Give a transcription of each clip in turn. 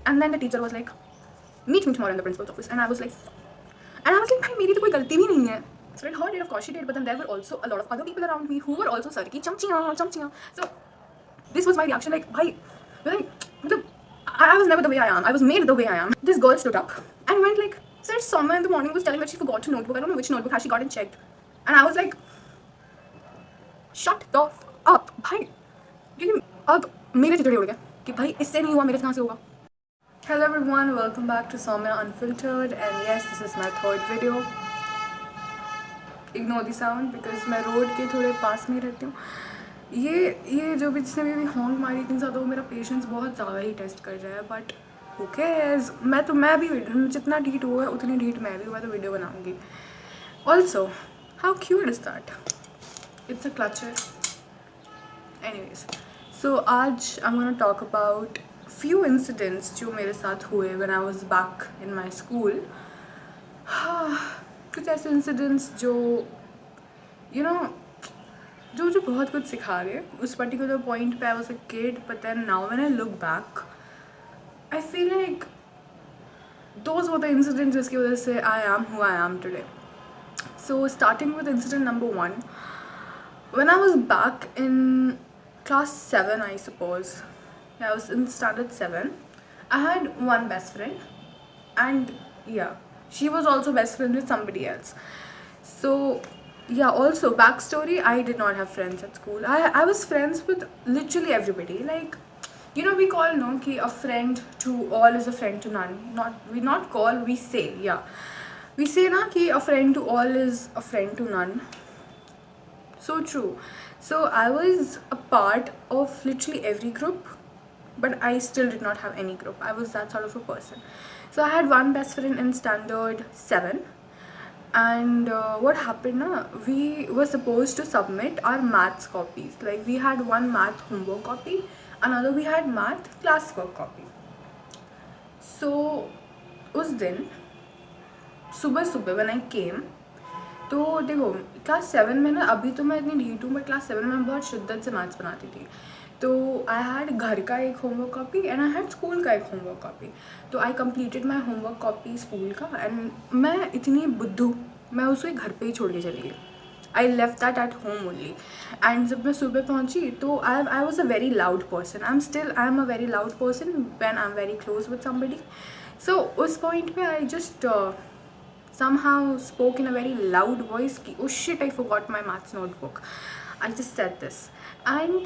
And then the teacher was like, meet me tomorrow in the principal's office. And I was like, bhai, मेरी तो कोई गलती भी नहीं है. So it hurt it, of course she did, but then there were also a lot of other people around me who were also sir ki chamchiyan. So this was my reaction, like, bhai, I was never the way I am. I was made the way I am. This girl stood up and went like, sir, Soumya in the morning was telling that she forgot her notebook. I don't know which notebook has she gotten checked. And I was like, shut the f up, bhai. क्योंकि अब मेरे चितड़े उड़ गए कि भाई इससे नहीं हुआ, मेरे से कहाँ से होगा. Hello everyone, welcome back to Soumya Unfiltered, and yes, this is my third video. Ignore the sound because मैं रोड के थोड़े पास में रहती हूँ. ये जो भी जिसने भी हॉन्ग मारी इतनी ज़्यादा, वो मेरा पेशेंस बहुत ज़्यादा ही टेस्ट कर रहा है. बट ओके, मैं भी जितना ढीठ हुआ है उतनी ढीठ मैं भी हुआ, तो वीडियो बनाऊँगी. Also how cute is that, it's a clutcher. Anyways, so आज I am gonna talk about few incidents जो मेरे साथ हुए when I was back in my school. कुछ ऐसे incidents जो you know जो बहुत कुछ सिखा गए. उस particular point पे I was a kid, but then now when I look back I feel like those were the incidents जिसकी वजह से I am who I am today. So starting with incident number 1, when I was back in class 7, I suppose. I was in standard 7. I had one best friend, and yeah, she was also best friend with somebody else. So yeah, also backstory, I did not have friends at school. I was friends with literally everybody. Like, you know, we call no ki a friend to all is a friend to none. We say, yeah, we say na ki a friend to all is a friend to none. So true. So I was a part of literally every group, but I still did not have any group. I was that sort of a person. So I had one best friend in standard 7, and what happened na, we were supposed to submit our maths copies. Like, we had one math homework copy, another we had math classwork copy. So उस दिन सुबह when I came, तो देखो class 7 में ना, अभी तो मैं इतनी ढीठ हूँ, बट क्लास 7 में मैं बहुत शिद्दत से मैथ्स बनाती थी. तो आई हैड घर का एक homework copy and I had school का एक होमवर्क कॉपी. तो I completed my homework copy school का, एंड मैं इतनी बुद्धू, मैं उसको घर पे ही छोड़ के चली गई. I left that at home only. And जब मैं सुबह पहुंची तो I was a very loud person. I am a very loud person when I am very close with somebody. So उस पॉइंट पे I just somehow spoke in a very loud voice ki, oh shit, I forgot my maths notebook. I just said this, and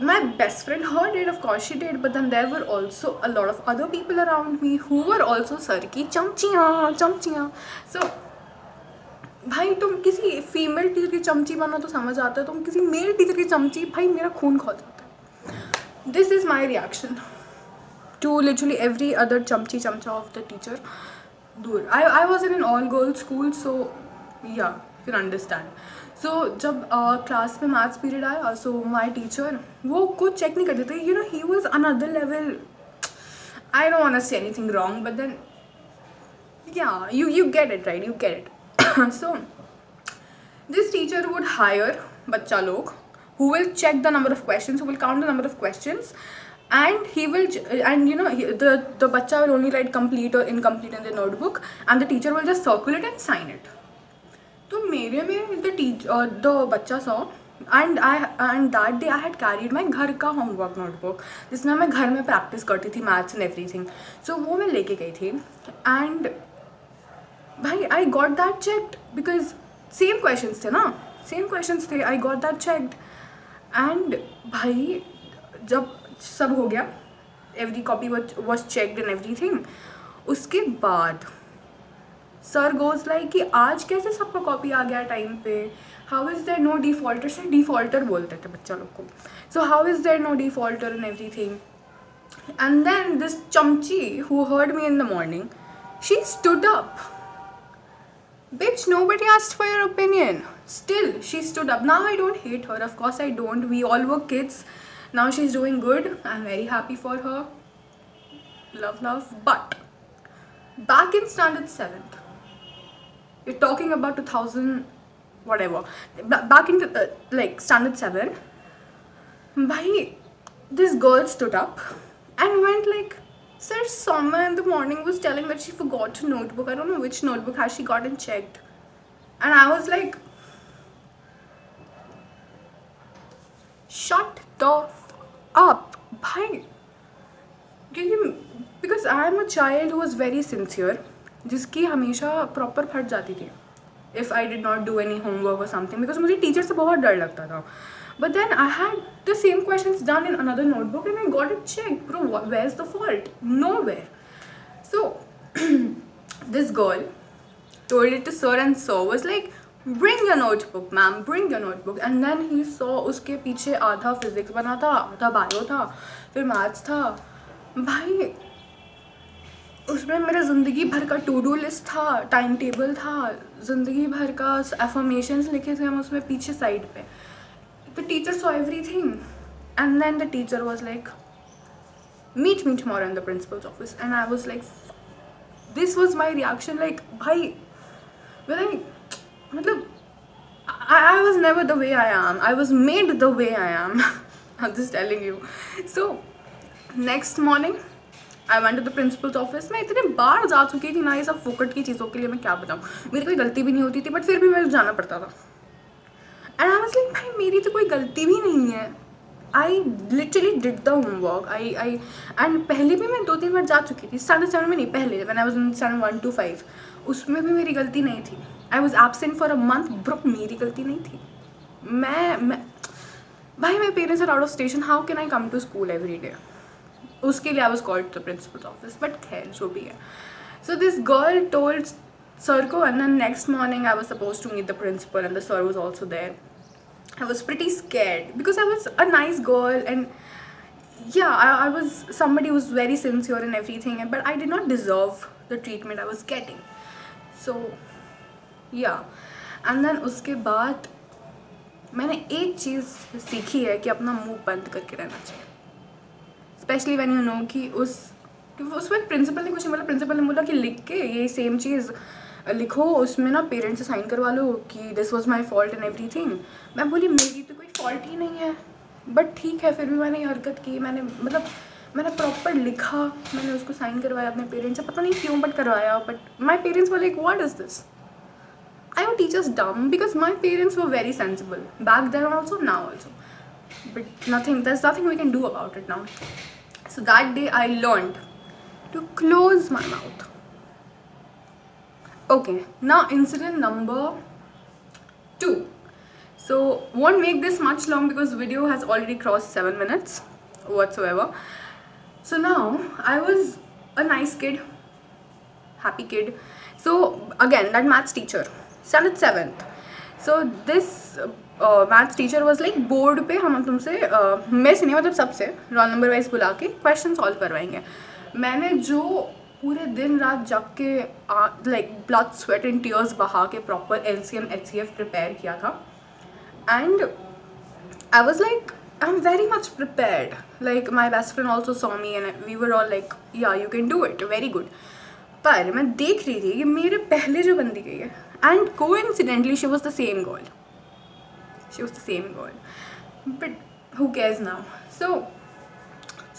my best friend heard it. Of course she did, but then there were also a lot of other people around me who were also sir ki chamchiyan. So भाई, तुम किसी female teacher की चमची बनो तो समझ आता है, तुम किसी मेल टीचर की चमची, भाई मेरा खून खौल जाता है. This is my reaction to literally every other chamcha of the teacher. I was in an all girls school, so yeah, you can understand. So जब क्लास में मैथ्स पीरियड आया, so my teacher वो कुछ check नहीं करते थे. You know, he was another level. I don't want to say anything wrong, but then yeah, you get it, right? You get it. So this teacher would hire बच्चा लोग who will check the number of questions, who will count the number of questions, and he will, and you know, the bacha will only write complete or incomplete in the notebook, and the teacher will just circle it and sign it. तो मेरे में the bacha saw, and that day I had carried my घर का homework notebook जिसमें मैं घर में practice करती थी maths and everything. So वो मैं लेके गई थी, and भाई I got that checked because same questions थे ना, I got that checked. And भाई जब सब हो गया, every copy was checked and everything, उसके बाद सर गोज लाइक कि आज कैसे सबका कॉपी आ गया टाइम पे, how is there no defaulter. से डिफॉल्टर बोलते थे बच्चा लोग को. So how is there no defaulter and everything. And then this चमची who heard me in the morning, she stood up. Bitch, nobody asked for your opinion. Still, she stood up. Now I don't hate her. Of course I don't. We all were kids. Now she's doing good. I'm very happy for her. Love. But back in standard 7th, you're talking about 2000 whatever. Back in like standard 7, bhai, this girl stood up and went like, Sir, someone in the morning was telling that she forgot her notebook. I don't know which notebook has she got and checked. And I was like, shut the up, bhai. Because I am a child who was very sincere, जिसकी हमेशा proper फट जाती थी if I did not do any homework or something, because मुझे teacher से बहुत डर लगता था. But then I had the same questions done in another notebook and I got it checked. Bro, where's the fault? Nowhere. So this girl told it to sir and sir was like, bring your notebook ma'am, bring your notebook. And then he saw उसके पीछे आधा physics बना था, आधा bio था, फिर maths था. भाई उसमें मेरा ज़िंदगी भर का टू डू लिस्ट था, टाइम टेबल था, ज़िंदगी भर का एफर्मेशंस लिखे थे हम उसमें पीछे साइड पे. The teacher saw everything, and then the teacher was like, meet me tomorrow in the principal's office. And I was like, this was my reaction, like, bhai, I was never the way I am. I was made the way I am. I'm just telling you. So next morning I went to the principal's office. मैं इतने बार जा चुकी थी ना ये सब फोकट की चीज़ों के लिए, मैं क्या बताऊँ. मेरी कोई गलती भी नहीं होती थी, बट फिर भी मेरे जाना पड़ता था. And I was like, भाई मेरी तो कोई गलती भी नहीं है. I literally did the homework. And पहले भी मैं 2-3 बार जा चुकी थी. Standard 7 में नहीं, पहले when I was in standard 1 to 5 उसमें भी मेरी गलती नहीं थी. I was absent for a month. Bro, मेरी गलती नहीं थी. मैं भाई my parents are out of station. How can I come to school every day? उसके लिए I was called to the principal's office. But खैर जो भी है. So this girl told sir को, and then next morning I was supposed to meet the principal and the sir was also there. I was pretty scared because I was a nice girl and yeah, I was somebody who was very sincere and everything, but I did not deserve the treatment I was getting. So yeah, and then उसके बाद मैंने एक चीज़ सीखी है कि अपना मुंह बंद करके रहना चाहिए. Especially when you know कि उसमें प्रिंसिपल ने कुछ नहीं बोला. प्रिंसिपल ने बोला कि लिख के ये सेम चीज़ लिखो, उसमें ना पेरेंट्स से साइन करवा लो कि this was my fault and everything. मैं बोली मेरी तो कोई फॉल्ट ही नहीं है, बट ठीक है फिर भी मैंने ये हरकत की. मैंने प्रॉपर लिखा, मैंने उसको साइन करवाया अपने पेरेंट्स से, पता नहीं क्यों बट करवाया. But my parents were like what is this. I were teachers dumb because my parents were very sensible back then also, now also. But nothing, there's nothing we can do about it now. So that day I learned to close my mouth. Okay, now incident number 2. So won't make this much long because video has already crossed 7 minutes whatsoever. So now I was a nice kid, happy kid. So again that maths teacher, standard 7th. So this maths teacher was like board पे हम तुमसे मैं से नहीं मतलब सबसे roll number wise बुला के क्वेश्चन सॉल्व करवाएंगे. मैंने जो पूरे दिन रात जग के like blood sweat and tears बहा के प्रॉपर LCM HCF प्रिपेयर किया था. And I was like I am very much prepared. Like my best friend also saw me and we were all like ya you can do it, very good. पर मैं देख रही थी कि मेरे पहले जो बंदी गई है, and coincidentally she was the same girl. She was the same girl, but who cares now.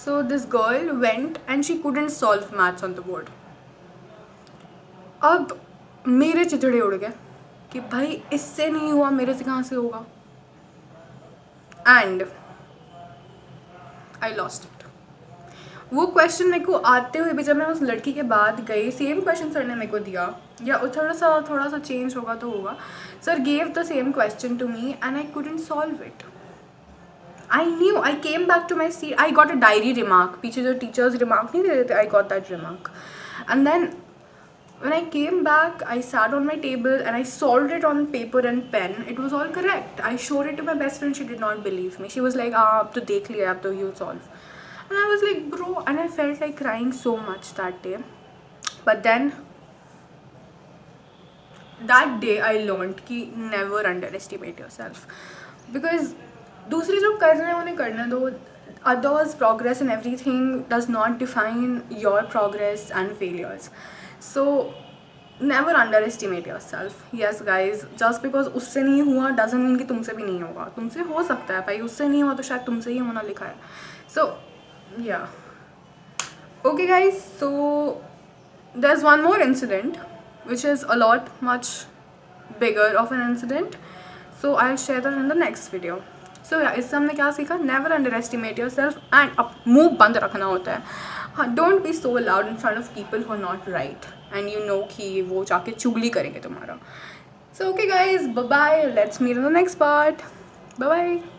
So this girl went and she couldn't solve maths on the board. अब मेरे चिचड़े उड़ गए कि भाई इससे नहीं हुआ, मेरे से कहाँ से होगा. And I lost it. वो क्वेश्चन मेरे को आते हुए भी जब मैं उस लड़की के बाद गई, सेम क्वेश्चन सर ने मेरे को दिया, या थोड़ा सा चेंज होगा तो होगा. Sir gave the same question to me and I couldn't solve it. I knew, I came back to my seat, I got a diary remark. पीछे जो टीचर्स रिमार्क नहीं दे देते, I got that remark. And then when I came back, I sat on my table and I solved it on paper and pen. It was all correct. I showed it to my best friend. She did not believe me. She was like, अब तो देख लिया, अब तो you'll solve. And I was like, bro, and I felt like crying so much that day. But then that day I learned कि never underestimate yourself, because दूसरे जो कर रहे हैं उन्हें करने दो. Others' progress and everything does not define your progress and failures. So never underestimate yourself. Yes guys, just because उससे नहीं हुआ doesn't mean कि तुमसे भी नहीं होगा. तुमसे हो सकता है भाई, उससे नहीं हुआ तो शायद तुमसे ही होना लिखा है. So yeah, Okay guys, so there's one more incident which is a lot much bigger of an incident, so I'll share that in the next video. So yeah, इससे हमने क्या सीखा? Never underestimate yourself and अब मुंह बंद रखना होता है. हाँ, don't be so loud in front of people who are not right and you know कि वो जाके चुगली करेंगे तुम्हारा. So okay guys, bye bye, let's meet in the next part. Bye bye.